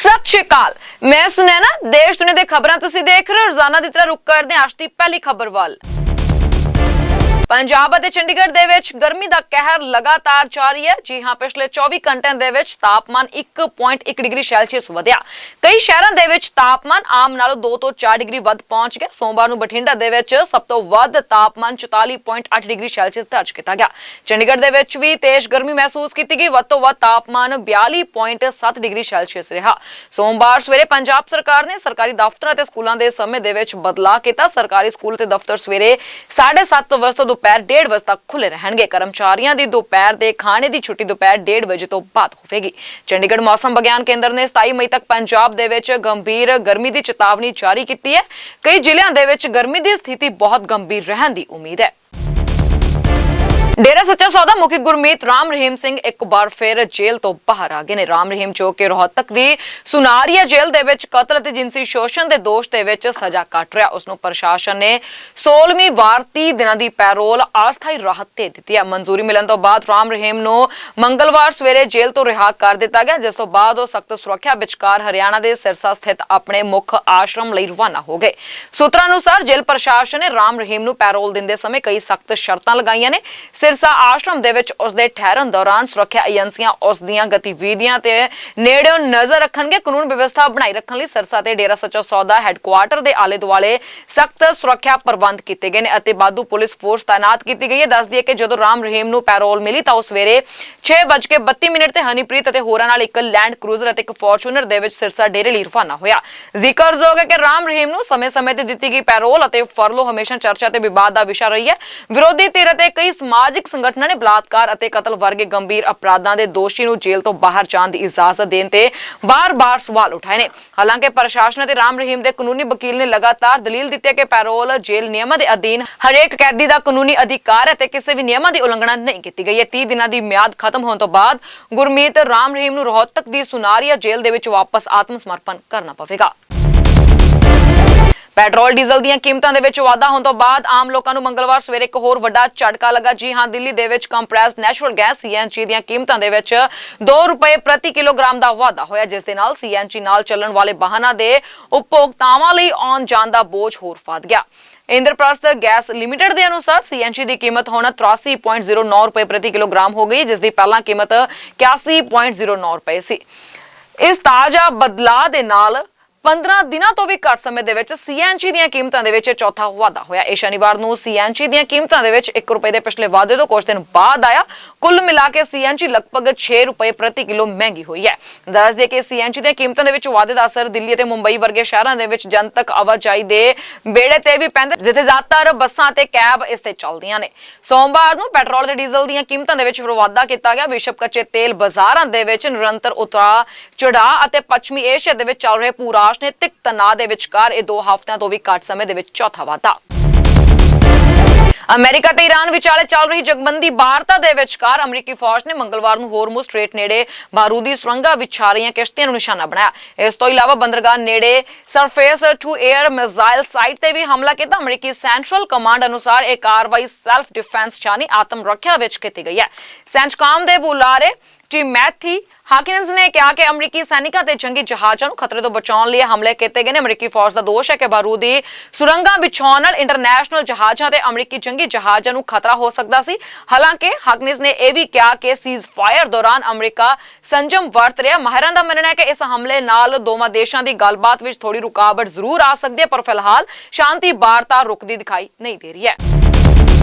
सत श्री अकाल। मैं सुनैना देश दुनिया दी खबरां तुसीं देख रहे हो। रोजाना दी तरह रुक करदे हां अज दी पहली खबर ਵੱਲ। पंजाब ਅਤੇ ਚੰਡੀਗੜ੍ਹ ਦੇ ਵਿੱਚ ਗਰਮੀ ਦਾ ਕਹਿਰ ਲਗਾਤਾਰ ਜਾਰੀ ਹੈ। ਜੀ ਹਾਂ, ਪਿਛਲੇ 24 ਘੰਟਿਆਂ ਦੇ ਵਿੱਚ ਤਾਪਮਾਨ 1.1 ਡਿਗਰੀ ਸੈਲਸੀਅਸ ਵਧਿਆ। ਕਈ ਸ਼ਹਿਰਾਂ ਦੇ ਵਿੱਚ ਤਾਪਮਾਨ ਆਮ ਨਾਲੋਂ 2 ਤੋਂ 4 ਡਿਗਰੀ ਵੱਧ ਪਹੁੰਚ ਗਿਆ। ਸੋਮਵਾਰ ਨੂੰ ਬਠਿੰਡਾ ਦੇ ਵਿੱਚ ਸਭ ਤੋਂ ਵੱਧ ਤਾਪਮਾਨ 44.8 ਡਿਗਰੀ ਸੈਲਸੀਅਸ ਦਰਜ ਕੀਤਾ ਗਿਆ। ਚੰਡੀਗੜ੍ਹ ਦੇ ਵਿੱਚ ਵੀ ਤੇਜ਼ ਗਰਮੀ ਮਹਿਸੂਸ ਕੀਤੀ ਗਈ। ਵੱਧ ਤੋਂ ਵੱਧ ਤਾਪਮਾਨ 42.7 ਡਿਗਰੀ ਸੈਲਸੀਅਸ ਰਿਹਾ। ਸੋਮਵਾਰ ਸਵੇਰੇ ਪੰਜਾਬ ਸਰਕਾਰ ਨੇ ਸਰਕਾਰੀ ਦਫ਼ਤਰਾਂ ਤੇ ਸਕੂਲਾਂ ਦੇ ਸਮੇਂ ਦੇ ਵਿੱਚ ਬਦਲਾਅ ਕੀਤਾ। ਸਰਕਾਰੀ ਸਕੂਲ ਤੇ ਦਫ਼ਤਰ ਸਵੇਰੇ 7:30 ਵਜੇ ਤੋਂ दोपहर 1:30 बजे तक खुले रहेंगे। कर्मचारियों की दोपहर के खाने की छुट्टी दोपहर 1:30 बजे तो बाद होगी। चंडीगढ़ मौसम विज्ञान केंद्र ने 27 मई तक पंजाब दे विच गंभीर गर्मी की चेतावनी जारी की है। कई जिलों के गर्मी की स्थिति बहुत गंभीर रहने की उम्मीद है। डेरा सच्चा सौदा मुखी गुरमीत राम रहीम सिंह एक बार फिर जेल तो बाहर आ गए ने। राम रहीम जो कि रोहतक दी सुनारिया जेल दे विच कतल ते जिनसी शोषण के दोष दे विच सजा कट रहा। उसनूं प्रशासन ने 16वीं वार 30 दिनों की पैरोल अस्थाई राहत दे दी है। मंजूरी मिलने तो बाद राम रहीम नूं मंगलवार सवेरे जेल तो रिहा कर दिता गया, जिस तो बाद वह सख्त सुरक्षा विचकार हरियाणा के सिरसा स्थित अपने मुख आश्रम लई रवाना हो गए। सूत्रां अनुसार जेल प्रशासन ने राम रहीम नूं पैरोल दिंदे समय कई सख्त शर्तां लगाईआं ने। सिरसा आश्रम दे विच उसदे ठहरन दौरान सुरक्षा एजेंसियां उस दीआं गतिविधियां ते नेड़े नजर रखणगे। कानून व्यवस्था बनाई रखण लई सिरसा ते डेरा सच्चा सौदा हैडक्वार्टर दे आले दुआले सख्त सुरक्षा प्रबंध कीते गए ने अते बादू पुलिस फोर्स तैनात की गई है। दस दिए कि जदों राम रहीम नूं पैरोल मिली तां उस सवेरे 6:32 ते हनीप्रीत अते होरां नाल एक लैंड क्रूजर अते एक फॉर्चूनर दे विच सिरसा डेरे लई रवाना होया। जिक्रयोग है कि राम रहीम नूं समय-समय ते दित्ती गई पैरोल अते फरलो हमेशा चर्चा ते विवाद दा विषय रही है। विरोधी धिर अते कई समाजिक संगठनां ने बलात्कार अते कतल वर्गे गंभीर अपराधां दे दोषी नूं जेल तो बाहर जाण दी इजाजत देण ते बार-बार सवाल उठाए ने। हालांकि प्रशासन अते राम रहीम दे कानूनी वकील ने लगातार दलील दित्ती है कि पैरोल जेल नियमां दे अधीन हरेक कैदी दा कानूनी अधिकार है ते किसी भी नियमां दी उलंघना नहीं की गई है। 30 दिनां दी म्याद खत्म होने तो बाद गुरमीत राम रहीम नूं रोहतक दी सुनारिया जेल दे विच वापस आत्म समर्पण करना पवेगा। ਪੈਟਰੋਲ ਡੀਜ਼ਲ ਦੀਆਂ ਕੀਮਤਾਂ ਦੇ ਵਿੱਚ ਵਾਧਾ ਹੋਣ ਤੋਂ ਬਾਅਦ ਆਮ ਲੋਕਾਂ ਨੂੰ ਮੰਗਲਵਾਰ ਸਵੇਰੇ ਇੱਕ ਹੋਰ ਵੱਡਾ ਝਟਕਾ ਲੱਗਾ। ਜੀ ਹਾਂ, ਦਿੱਲੀ ਦੇ ਵਿੱਚ ਕੰਪਰੈਸਡ ਨੈਚੁਰਲ ਗੈਸ ਸੀਐਨਜੀ ਦੀਆਂ ਕੀਮਤਾਂ ਦੇ ਵਿੱਚ 2 ਰੁਪਏ ਪ੍ਰਤੀ ਕਿਲੋਗ੍ਰਾਮ ਦਾ ਵਾਧਾ ਹੋਇਆ, ਜਿਸ ਦੇ ਨਾਲ ਸੀਐਨਜੀ ਨਾਲ ਚੱਲਣ ਵਾਲੇ ਵਾਹਨਾਂ ਦੇ ਉਪਭੋਗਤਾਵਾਂ ਲਈ ਆਉਣ ਜਾਣ ਦਾ ਬੋਝ ਹੋਰ ਵਧ ਗਿਆ। इंद्रप्रस्थ गैस लिमिटेड के अनुसार सीएनजी की कीमत हुण 83.09 रुपए प्रति किलोग्राम हो गई, जिसकी पहला कीमत 81.09 रुपए सी। इस ताजा बदलाव के नाल 15 दिनों तो भी घट समय ਦੇ ਵਿੱਚ ਸੀਐਨਜੀ ਦੀਆਂ ਕੀਮਤਾਂ ਦੇ ਵਿੱਚ ਚੌਥਾ ਵਾਧਾ ਹੋਇਆ। ਇਹ ਸ਼ਨੀਵਾਰ ਨੂੰ ਸੀਐਨਜੀ ਦੀਆਂ ਕੀਮਤਾਂ ਦੇ ਵਿੱਚ 1 ਰੁਪਏ ਦੇ ਪਿਛਲੇ ਵਾਧੇ ਤੋਂ ਕੁਝ ਦਿਨ ਬਾਅਦ ਆਇਆ। ਕੁੱਲ ਮਿਲਾ ਕੇ ਸੀਐਨਜੀ ਲਗਭਗ 6 ਰੁਪਏ ਪ੍ਰਤੀ ਕਿਲੋ ਮਹਿੰਗੀ ਹੋਈ ਹੈ। ਦੱਸ ਦੇ ਕਿ ਸੀਐਨਜੀ ਦੀਆਂ ਕੀਮਤਾਂ ਦੇ ਵਿੱਚ ਵਾਧੇ ਦਾ ਅਸਰ ਦਿੱਲੀ ਅਤੇ ਮੁੰਬਈ ਵਰਗੇ ਸ਼ਹਿਰਾਂ ਦੇ ਵਿੱਚ ਜਨਤਕ ਆਵਾਜਾਈ ਦੇ ਬੇੜੇ ਤੇ ਵੀ ਪੈਂਦਾ, ਜਿੱਥੇ ਜ਼ਿਆਦਾਤਰ ਬੱਸਾਂ ਤੇ ਕੈਬ ਇਸ ਤੇ ਚੱਲਦੀਆਂ ਨੇ। ਸੋਮਵਾਰ ਨੂੰ ਪੈਟਰੋਲ ਤੇ ਡੀਜ਼ਲ ਦੀਆਂ ਕੀਮਤਾਂ ਦੇ ਵਿੱਚ ਫਿਰ ਵਾਧਾ ਕੀਤਾ ਗਿਆ। ਵਿਸ਼ਵ ਕੱਚੇ ਤੇਲ ਬਾਜ਼ਾਰਾਂ ਦੇ ਵਿੱਚ ਨਿਰੰਤਰ ਉਤਾਰ ਚੜਾਅ ਅਤੇ ਪੱਛਮੀ ਏਸ਼ੀਆ ਦੇ ਵਿੱਚ ਚੱਲ ਰਹੇ ਪੂਰਾ राजनीतिक तनाव ਦੇ ਵਿਚਕਾਰ ਇਹ 2 ਹਫ਼ਤਿਆਂ ਤੋਂ ਵੀ ਘੱਟ ਸਮੇਂ ਦੇ ਵਿੱਚ ਚੌਥਾ ਵਾਧਾ। ਅਮਰੀਕਾ ਤੇ ਈਰਾਨ ਵਿਚਾਲੇ ਚੱਲ ਰਹੀ ਜੰਗਬੰਦੀ ਵਾਰਤਾ ਦੇ ਵਿਚਕਾਰ ਅਮਰੀਕੀ ਫੌਜ ਨੇ ਮੰਗਲਵਾਰ ਨੂੰ ਹੋਰਮੁਜ਼ ਸਟ੍ਰੇਟ ਨੇੜੇ ਬਾਰੂਦੀ ਸੁਰੰਗਾਂ ਵਿਚਾਰ ਰਹੀਆਂ ਕਿਸ਼ਤੀਆਂ ਨੂੰ ਨਿਸ਼ਾਨਾ ਬਣਾਇਆ। ਇਸ ਤੋਂ ਇਲਾਵਾ ਬੰਦਰਗਾਹ ਨੇੜੇ surface to air missile site ਤੇ ਵੀ ਹਮਲਾ ਕੀਤਾ। ਅਮਰੀਕੀ ਸੈਂਟਰਲ ਕਮਾਂਡ ਅਨੁਸਾਰ ਇਹ ਕਾਰਵਾਈ ਸੈਲਫ ਡਿਫੈਂਸ ਯਾਨੀ ਆਤਮ ਰੱਖਿਆ ਵਿੱਚ ਕੀਤੀ ਗਈ ਹੈ। ਸੈਂਟਕਾਮ ਦੇ ਬੁਲਾਰੇ ਮੈਥੀ ਹਾਕਿਨਸ ਨੇ ਕਿਹਾ ਕਿ ਅਮਰੀਕੀ ਸੈਨਿਕਾਂ ਤੇ ਜੰਗੀ ਜਹਾਜ਼ਾਂ ਨੂੰ ਖਤਰੇ ਤੋਂ ਬਚਾਉਣ ਲਈ ਹਮਲੇ ਕੀਤੇ ਗਏ ਨੇ। ਅਮਰੀਕੀ ਫੌਜ ਦਾ ਦੋਸ਼ ਹੈ ਕਿ ਬਾਰੂਦੀ ਸੁਰੰਗਾਂ ਵਿਛਾਉਣ ਨਾਲ ਇੰਟਰਨੈਸ਼ਨਲ ਜਹਾਜ਼ਾਂ ਤੇ ਅਮਰੀਕੀ ਜੰਗੀ ਜਹਾਜ਼ਾਂ ਨੂੰ ਖਤਰਾ ਹੋ ਸਕਦਾ ਸੀ। ਹਾਲਾਂਕਿ ਹਾਕਿਨਸ ਨੇ ਇਹ ਵੀ ਕਿਹਾ ਕਿ ਸੀਜ਼ ਫਾਇਰ ਦੌਰਾਨ ਅਮਰੀਕਾ ਸੰਜਮ ਵਰਤ ਰਿਹਾ। ਮਾਹਿਰਾਂ ਦਾ ਮੰਨਣਾ ਹੈ ਕਿ ਇਸ ਹਮਲੇ ਨਾਲ ਦੋਵਾਂ ਦੇਸ਼ਾਂ ਦੀ ਗੱਲਬਾਤ ਵਿੱਚ ਥੋੜੀ ਰੁਕਾਵਟ ਜ਼ਰੂਰ ਆ ਸਕਦੀ ਹੈ, ਪਰ ਫਿਲਹਾਲ ਸ਼ਾਂਤੀ ਵਾਰਤਾ ਰੁਕਦੀ ਦਿਖਾਈ ਨਹੀਂ ਦੇ ਰਹੀ ਹੈ।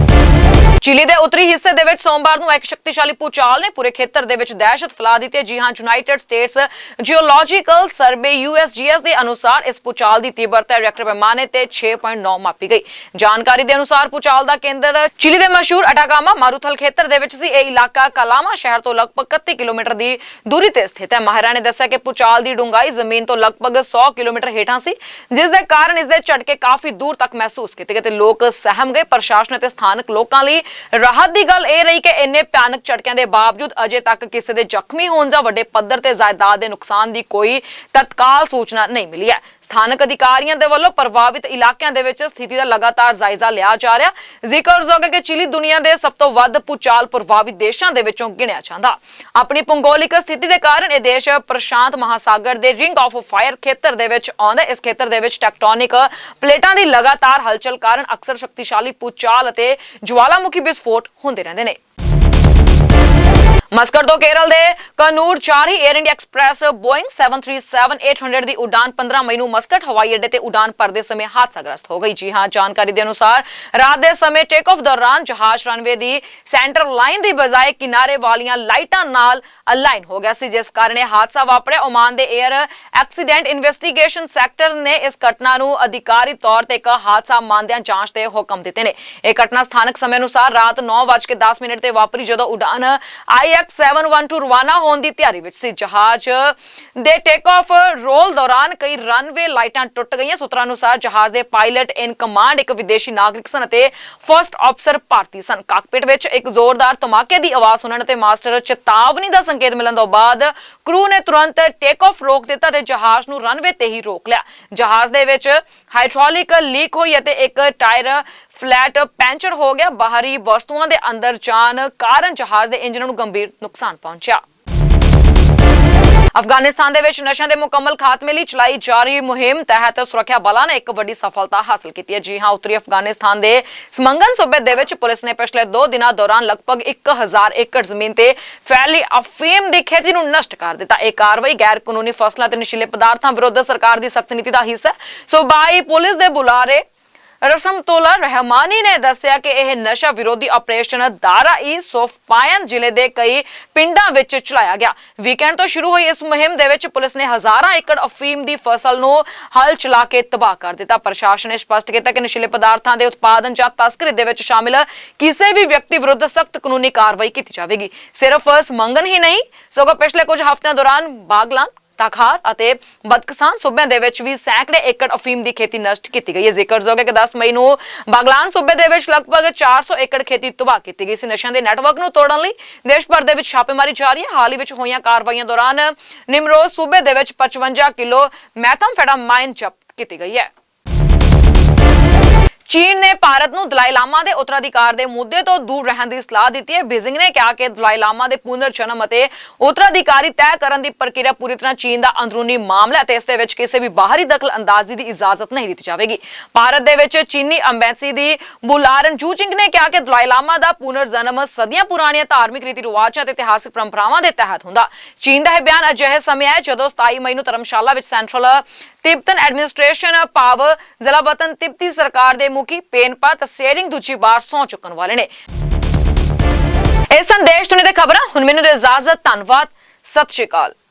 चिली के उत्तरी हिस्से दे विच सोमवार नूं एक शक्तिशाली भूचाल ने पूरे खेतर दे विच दहशत फैला दी है। जी हां, यूनाइटेड स्टेट्स जियोलॉजिकल सर्वे यूएसजीएस के अनुसार इस भूचाल की तीव्रता रिएक्टर पैमाने ते 6.9 मापी गई। जानकारी के अनुसार भूचाल का केंद्र चिली के मशहूर अटाकामा मारूथल खेतर दे विच सी। यह इलाका कलामा शहर तो लगभग 31 किलोमीटर की दूरी ते स्थित है। माहिरां ने दस्सिया कि भूचाल की डूंगाई जमीन तो लगभग 100 किलोमीटर हेठां सी, जिस दे कारण इसके झटके काफी दूर तक महसूस किए गए। लोग सहम गए। प्रशासन ते स्थानक लोकां लई राहत की गल यह रही कि इन्ने भयानक झटकों के बावजूद अजे तक किसी के जख्मी होने या वड्डे पद्धर ते जायदाद के नुकसान की कोई तत्काल सूचना नहीं मिली है। ਸਥਾਨਕ ਅਧਿਕਾਰੀਆਂ ਦੇ ਵੱਲੋਂ ਪ੍ਰਭਾਵਿਤ ਇਲਾਕਿਆਂ ਦੇ ਵਿੱਚ ਸਥਿਤੀ ਦਾ ਲਗਾਤਾਰ ਜਾਇਜ਼ਾ ਲਿਆ ਜਾ ਰਿਹਾ। ਜ਼ਿਕਰਯੋਗ ਹੈ ਕਿ ਚਿਲੀ ਦੁਨੀਆ ਦੇ ਸਭ ਤੋਂ ਵੱਧ ਭੂਚਾਲ ਪ੍ਰਭਾਵਿਤ ਦੇਸ਼ਾਂ ਦੇ ਵਿੱਚੋਂ ਗਿਣਿਆ ਜਾਂਦਾ। ਆਪਣੀ ਭੂਗੋਲਿਕ ਸਥਿਤੀ ਦੇ ਕਾਰਨ ਇਹ ਦੇਸ਼ ਪ੍ਰਸ਼ਾਂਤ ਮਹਾਸਾਗਰ ਦੇ ਰਿੰਗ ਆਫ ਫਾਇਰ ਖੇਤਰ ਦੇ ਵਿੱਚ ਆਉਂਦਾ। ਇਸ ਖੇਤਰ ਦੇ ਵਿੱਚ ਟੈਕਟੋਨਿਕ ਪਲੇਟਾਂ ਦੀ ਲਗਾਤਾਰ ਹਲਚਲ ਕਾਰਨ ਅਕਸਰ ਸ਼ਕਤੀਸ਼ਾਲੀ ਭੂਚਾਲ ਅਤੇ ਜਵਾਲਾਮੁਖੀ ਵਿਸਫੋਟ ਹੁੰਦੇ ਰਹਿੰਦੇ ਨੇ। ਮਸਕਟ ਤੋਂ ਕੇਰਲ ਦੇ ਕਨੂਰ ਜਾ ਰਹੀ 에ਅਰ ਇੰਡੀਆ ਐਕਸਪ੍ਰੈਸ ਬੋਇੰਗ 737-800 ਦੀ ਉਡਾਨ 15 ਮਈ ਨੂੰ ਮਸਕਟ ਹਵਾਈ ਅੱਡੇ ਤੇ ਉਡਾਨ ਭਰਦੇ ਸਮੇਂ ਹਾਦਸਾਗ੍ਰਸਤ ਹੋ ਗਈ। ਜੀ ਹਾਂ, ਜਾਣਕਾਰੀ ਦੇ ਅਨੁਸਾਰ ਰਾਤ ਦੇ ਸਮੇਂ ਟੇਕ ਆਫ ਦੌਰਾਨ ਜਹਾਜ਼ ਰਨਵੇ ਦੀ ਸੈਂਟਰ ਲਾਈਨ ਦੀ ਬਜਾਏ ਕਿਨਾਰੇ ਵਾਲੀਆਂ ਲਾਈਟਾਂ ਨਾਲ ਅਲਾਈਨ ਹੋ ਗਿਆ ਸੀ, ਜਿਸ ਕਾਰਨ ਇਹ ਹਾਦਸਾ ਵਾਪਰਿਆ। ਓਮਾਨ ਦੇ 에ਅਰ ਐਕਸੀਡੈਂਟ ਇਨਵੈਸਟੀਗੇਸ਼ਨ ਸੈਕਟਰ ਨੇ ਇਸ ਘਟਨਾ ਨੂੰ ਅਧਿਕਾਰੀ ਤੌਰ ਤੇ ਇੱਕ ਹਾਦਸਾ ਮੰਨਦਿਆਂ ਜਾਂਚ ਦੇ ਹੁਕਮ ਦਿੱਤੇ ਨੇ। ਇਹ ਘਟਨਾ ਸਥਾਨਕ ਸਮੇਂ ਅਨੁਸਾਰ ਰਾਤ 9:10 ਤੇ ਵਾਪਰੀ, ਜਦੋਂ ਉਡਾਨ IX-712 ਰਵਾਨਾ ਹੋਣ ਦੀ ਤਿਆਰੀ ਵਿੱਚ ਸੀ। ਜਹਾਜ਼ ਦੇ ਟੇਕ ਆਫ ਰੋਲ ਦੌਰਾਨ ਕਈ ਰਨਵੇ ਲਾਈਟਾਂ ਟੁੱਟ ਗਈਆਂ। ਸੂਤਰਾਂ ਅਨੁਸਾਰ ਜਹਾਜ਼ ਦੇ ਪਾਇਲਟ ਇਨ ਕਮਾਂਡ ਇੱਕ ਵਿਦੇਸ਼ੀ ਨਾਗਰਿਕ ਸਨ ਅਤੇ ਫਸਟ ਅਫਸਰ ਭਾਰਤੀ ਸਨ। ਕਾਕਪਿਟ ਵਿੱਚ ਇੱਕ ਜ਼ੋਰਦਾਰ ਧਮਾਕੇ ਦੀ ਆਵਾਜ਼ ਸੁਣਨ ਤੇ ਮਾਸਟਰ ਚੇਤਾਵਨੀ ਦਾ ਸੰਕੇਤ ਮਿਲਣ ਤੋਂ ਬਾਅਦ ਕਰੂ ਨੇ ਤੁਰੰਤ ਟੇਕ ਆਫ ਰੋਕ ਦਿੱਤਾ ਤੇ ਜਹਾਜ਼ ਨੂੰ ਰਨਵੇ ਤੇ ਹੀ ਰੋਕ ਲਿਆ। ਜਹਾਜ਼ ਦੇ ਵਿੱਚ ਹਾਈਡ੍ਰੋਲਿਕ ਲੀਕ ਹੋਈ ਅਤੇ ਇੱਕ ਟਾਇਰ ਫਲੈਟ ਪੈਂਚਰ ਹੋ ਗਿਆ। ਬਾਹਰੀ ਵਸਤੂਆਂ ਦੇ ਅੰਦਰ ਜਾਣ ਕਾਰਨ ਜਹਾਜ਼ ਦੇ ਇੰਜਨ ਨੂੰ ਗੰਭੀਰ ਨੁਕਸਾਨ ਪਹੁੰਚਿਆ। ਅਫਗਾਨਿਸਤਾਨ ਦੇ ਵਿੱਚ ਨਸ਼ਿਆਂ ਦੇ ਮੁਕੰਮਲ ਖਾਤਮੇ ਲਈ ਚਲਾਈ ਜਾ ਰਹੀ ਮੁਹਿੰਮ ਤਹਿਤ ਸੁਰੱਖਿਆ ਬਲਾਂ ਨੇ ਇੱਕ ਵੱਡੀ ਸਫਲਤਾ ਹਾਸਲ ਕੀਤੀ ਹੈ। ਜੀ ਹਾਂ, ਉੱਤਰੀ ਅਫਗਾਨਿਸਤਾਨ ਦੇ ਸਮੰਗਨ ਸੂਬੇ ਦੇ ਵਿੱਚ ਪੁਲਿਸ ਨੇ ਪਿਛਲੇ 2 ਦਿਨਾਂ ਦੌਰਾਨ ਲਗਭਗ 1000 ਏਕੜ ਜ਼ਮੀਨ ਤੇ ਫੈਲੀ ਅਫੀਮ ਦੀ ਖੇਤੀ ਨੂੰ ਨਸ਼ਟ ਕਰ ਦਿੱਤਾ। ਇਹ ਕਾਰਵਾਈ ਗੈਰ ਕਾਨੂੰਨੀ ਫਸਲਾਂ ਤੇ ਨਸ਼ੀਲੇ ਪਦਾਰਥਾਂ ਵਿਰੁੱਧ ਸਰਕਾਰ ਦੀ ਸਖਤ ਨੀਤੀ ਦਾ ਹਿੱਸਾ ਹੈ। ਸੂਬਾਈ ਪੁਲਿਸ ਦੇ ਬੁਲਾਰੇ ਰਸਮਤੁੱਲਾ ਰਹਿਮਾਨੀ ਨੇ ਦੱਸਿਆ ਕਿ ਇਹ ਨਸ਼ਾ ਵਿਰੋਧੀ ਆਪਰੇਸ਼ਨ ਦਾਰਾ-ਈ-ਸੋਫਪਾਇਨ ਜ਼ਿਲ੍ਹੇ ਦੇ ਕਈ ਪਿੰਡਾਂ ਵਿੱਚ ਚਲਾਇਆ ਗਿਆ। ਵੀਕਐਂਡ ਤੋਂ ਸ਼ੁਰੂ ਹੋਈ ਇਸ ਮੁਹਿੰਮ ਦੇ ਵਿੱਚ ਪੁਲਿਸ ਨੇ ਹਜ਼ਾਰਾਂ ਏਕੜ ਅਫੀਮ ਦੀ ਫਸਲ ਨੂੰ ਹਲ ਚਲਾ ਕੇ ਤਬਾਹ ਕਰ ਦਿੱਤਾ। ਪ੍ਰਸ਼ਾਸਨ ਨੇ ਸਪਸ਼ਟ ਕੀਤਾ ਕਿ ਨਸ਼ੀਲੇ ਪਦਾਰਥਾਂ ਦੇ ਉਤਪਾਦਨ ਜਾਂ ਤਸਕਰੀ ਦੇ ਵਿੱਚ ਸ਼ਾਮਿਲ ਕਿਸੇ ਵੀ ਵਿਅਕਤੀ ਵਿਰੁੱਧ ਸਖਤ ਕਾਨੂੰਨੀ ਕਾਰਵਾਈ ਕੀਤੀ ਜਾਵੇਗੀ। ਸਿਰਫ ਸਮੰਗਨ ਹੀ ਨਹੀਂ, ਸਗੋਂ ਪਿਛਲੇ ਕੁਝ ਹਫ਼ਤਿਆਂ ਦੌਰਾਨ ਬਾਗਲਾਨ, ਤਾਖਾਰ ਅਤੇ ਬਦਕਸਾਨ ਸੂਬਿਆਂ ਦੇ ਵਿੱਚ ਵੀ ਸੈਂਕੜੇ ਏਕੜ ਅਫੀਮ ਦੀ ਖੇਤੀ ਨਸ਼ਟ ਕੀਤੀ ਗਈ ਹੈ। ਜ਼ਿਕਰਯੋਗ ਹੈ ਕਿ 10 ਮਈ ਨੂੰ ਬਾਗਲਾਨ ਸੂਬੇ ਦੇ ਵਿੱਚ ਲਗਭਗ 400 ਏਕੜ ਖੇਤੀ ਤਬਾਹ ਕੀਤੀ ਗਈ ਸੀ। ਨਸ਼ਿਆਂ ਦੇ ਨੈਟਵਰਕ ਨੂੰ ਤੋੜਨ ਲਈ ਦੇਸ਼ ਭਰ ਦੇ ਵਿੱਚ ਛਾਪੇਮਾਰੀ ਜਾਰੀ ਹੈ। ਹਾਲ ਹੀ ਵਿੱਚ ਹੋਈਆਂ ਕਾਰਵਾਈਆਂ ਦੌਰਾਨ ਨਿਮਰੋਜ਼ ਸੂਬੇ ਦੇ ਵਿੱਚ 55 ਕਿਲੋ ਮੈਥਾਮਫੈਟਾਮਾਈਨ ਜ਼ਬਤ ਕੀਤੀ ਗਈ ਹੈ। ਚੀਨ ਨੇ ਭਾਰਤ ਨੂੰ ਦਲਾਈ ਲਾਮਾ ਦੇ ਉੱਤਰਾਧਿਕਾਰ ਦੇ ਮੁੱਦੇ ਤੋਂ ਦੂਰ ਰਹਿਣ ਦੀ ਸਲਾਹ ਦਿੱਤੀ ਹੈ। ਬੀਜ਼ਿੰਗ ਨੇ ਕਿਹਾ ਕਿ ਦਲਾਈ ਲਾਮਾ ਦੇ ਪੁਨਰ ਜਨਮ ਅਤੇ ਉੱਤਰਾਧਿਕਾਰੀ ਤੈਅ ਕਰਨ ਦੀ ਪ੍ਰਕਿਰਿਆ ਪੂਰੀ ਤਰ੍ਹਾਂ ਚੀਨ ਦਾ ਅੰਦਰੂਨੀ ਮਾਮਲਾ ਹੈ ਤੇ ਇਸ ਦੇ ਵਿੱਚ ਕਿਸੇ ਵੀ ਬਾਹਰੀ ਦਖਲ ਅੰਦਾਜ਼ੀ ਦੀ ਇਜਾਜ਼ਤ ਨਹੀਂ ਦਿੱਤੀ ਜਾਵੇਗੀ। ਭਾਰਤ ਦੇ ਵਿੱਚ ਚੀਨੀ ਅੰਬੈਸੀ ਦੀ ਬੁਲਾਰਨ ਜੂਚਿੰਗ ਨੇ ਕਿਹਾ ਕਿ ਦਲਾਈ ਲਾਮਾ ਦਾ ਪੁਨਰ ਜਨਮ ਸਦੀਆਂ ਪੁਰਾਣੀਆਂ ਧਾਰਮਿਕ ਰੀਤੀ ਰਿਵਾਜਾਂ ਤੇ ਇਤਿਹਾਸਕ ਪਰੰਪਰਾਵਾਂ ਦੇ ਤਹਿਤ ਹੁੰਦਾ। ਚੀਨ ਦਾ ਇਹ ਬਿਆਨ ਅਜਿਹੇ ਸਮੇਂ ਹੈ ਜਦੋਂ 27 ਮਈ ਨੂੰ ਧਰਮਸ਼ਾਲਾ ਵਿੱਚ ਸੈਂਟਰਲ ਤਿੱਬਤਨ ਐਡਮਿਨਿਸਟ੍ਰੇਸ਼ਨ ਭਾਵ ਜ਼ਿਲ੍ਹਾ ਵਤਨ ਤਿੱਬਤੀ ਸਰਕਾਰ ਦੇ ਮੁਖੀ ਪੇਨਪਾ ਤਸੇਰਿੰਗ ਦੂਜੀ ਵਾਰ ਸਹੁੰ ਚੁੱਕਣ ਵਾਲੇ ਨੇ। ਇਹ ਸੰਦੇਸ਼ ਸੁਣੇ ਤੇ ਖਬਰਾਂ ਹੁਣ ਮੈਨੂੰ ਦੇ ਇਜਾਜ਼ਤ। ਧੰਨਵਾਦ। ਸਤਿ ਸ਼੍ਰੀ ਅਕਾਲ।